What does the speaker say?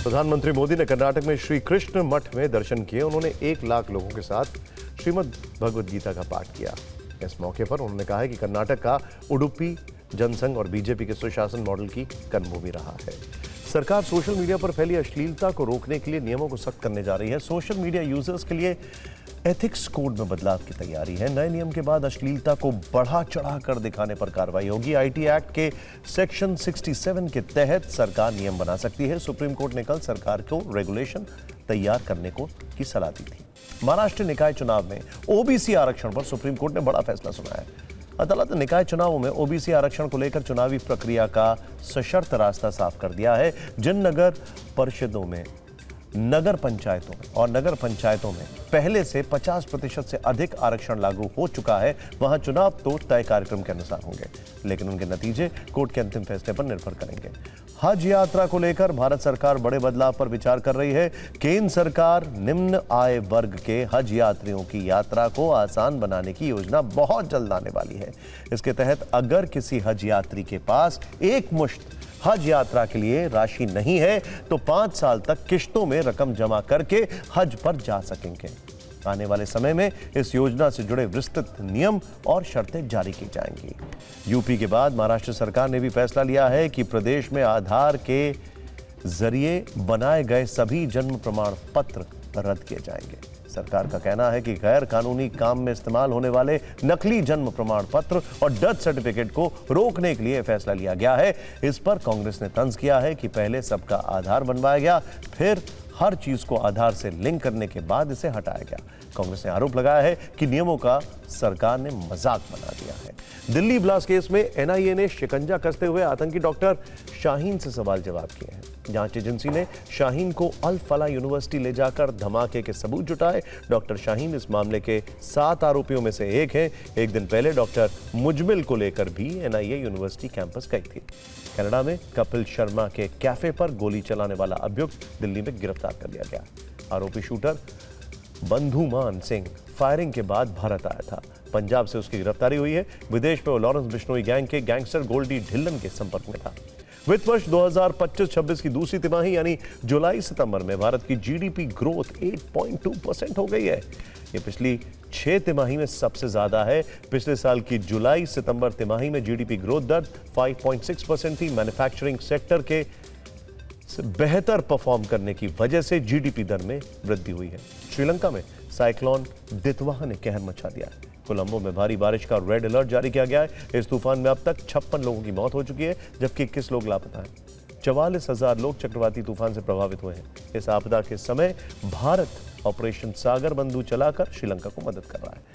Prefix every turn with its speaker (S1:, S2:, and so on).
S1: प्रधानमंत्री मोदी ने कर्नाटक में श्री कृष्ण मठ में दर्शन किए। उन्होंने 1 लाख लोगों के साथ श्रीमद् भगवद गीता का पाठ किया। इस मौके पर उन्होंने कहा है कि कर्नाटक का उडुपी जनसंघ और बीजेपी के सुशासन मॉडल की कर्मभूमि रहा है। सरकार सोशल मीडिया पर फैली अश्लीलता को रोकने के लिए नियमों को सख्त करने जा रही है। सोशल मीडिया यूजर्स के लिए एथिक्स कोड में बदलाव की तैयारी है। नए नियम के बाद अश्लीलता को बढ़ा चढ़ा कर दिखाने पर कार्रवाई होगी। आईटी एक्ट के सेक्शन 67 के तहत सरकार नियम बना सकती है। सुप्रीम कोर्ट ने कल सरकार को रेगुलेशन तैयार करने की सलाह दी थी। महाराष्ट्र निकाय चुनाव में ओबीसी आरक्षण पर सुप्रीम कोर्ट ने बड़ा फैसला सुनाया है। अदालत ने निकाय चुनावों में ओबीसी आरक्षण को लेकर चुनावी प्रक्रिया का सशर्त रास्ता साफ कर दिया है। जिन नगर परिषदों में नगर पंचायतों में पहले से 50% से अधिक आरक्षण लागू हो चुका है, वहां चुनाव तो तय कार्यक्रम के अनुसार होंगे, लेकिन उनके नतीजे कोर्ट के अंतिम फैसले पर निर्भर करेंगे। हज यात्रा को लेकर भारत सरकार बड़े बदलाव पर विचार कर रही है। केंद्र सरकार निम्न आय वर्ग के हज यात्रियों की यात्रा को आसान बनाने की योजना बहुत जल्द आने वाली है। इसके तहत अगर किसी हज यात्री के पास एक मुश्त हज यात्रा के लिए राशि नहीं है तो 5 साल तक किश्तों में रकम जमा करके हज पर जा सकेंगे। आने वाले समय में इस योजना से जुड़े विस्तृत नियम और शर्तें जारी की जाएंगी। यूपी के बाद महाराष्ट्र सरकार ने भी फैसला लिया है कि प्रदेश में आधार के जरिए बनाए गए सभी जन्म प्रमाण पत्र रद्द किए जाएंगे। सरकार का कहना है कि गैर कानूनी काम में इस्तेमाल होने वाले नकली जन्म प्रमाण पत्र और डेथ सर्टिफिकेट को रोकने के लिए फैसला लिया गया है। इस पर कांग्रेस ने तंज किया है कि पहले सबका आधार बनवाया गया, फिर हर चीज को आधार से लिंक करने के बाद इसे हटाया गया। कांग्रेस ने आरोप लगाया है कि नियमों का सरकार ने मजाक बना दिया है। दिल्ली ब्लास्ट केस में एनआईए ने शिकंजा कसते हुए आतंकी डॉक्टर शाहीन से सवाल जवाब किए हैं। जांच एजेंसी ने शाहीन को अल फला यूनिवर्सिटी ले जाकर धमाके के सबूत जुटाए। डॉक्टर शाहीन इस मामले के 7 आरोपियों में से एक हैं। एक दिन पहले डॉक्टर मुजमिल को लेकर भी एनआईए यूनिवर्सिटी कैंपस गई थी। कनाडा में कपिल शर्मा के कैफे पर गोली चलाने वाला अभियुक्त दिल्ली में गिरफ्तार कर लिया गया। आरोपी शूटर बंधुमान सिंह फायरिंग के बाद भारत आया था। पंजाब से उसकी गिरफ्तारी हुई है। विदेश में वो लॉरेंस बिश्नोई गैंग के गैंगस्टर गोल्डी ढिल्लन के संपर्क में था। वित्त वर्ष 2025-26 की दूसरी तिमाही यानी जुलाई सितंबर में भारत की जीडीपी ग्रोथ 8.2% हो गई है। ये पिछली 6 तिमाही में सबसे ज्यादा है। पिछले साल की जुलाई सितंबर तिमाही में जीडीपी ग्रोथ दर 5.6% थी। मैन्युफैक्चरिंग सेक्टर के बेहतर परफॉर्म करने की वजह से जीडीपी दर में वृद्धि हुई है। श्रीलंका में साइक्लोन दितवाह ने कहर मचा दिया है। कोलंबो में भारी बारिश का रेड अलर्ट जारी किया गया है। इस तूफान में अब तक 56 लोगों की मौत हो चुकी है, जबकि 21 लोग लापता हैं। 44,000 लोग चक्रवाती तूफान से प्रभावित हुए हैं। इस आपदा के समय भारत ऑपरेशन सागर बंधु चलाकर श्रीलंका को मदद कर रहा है।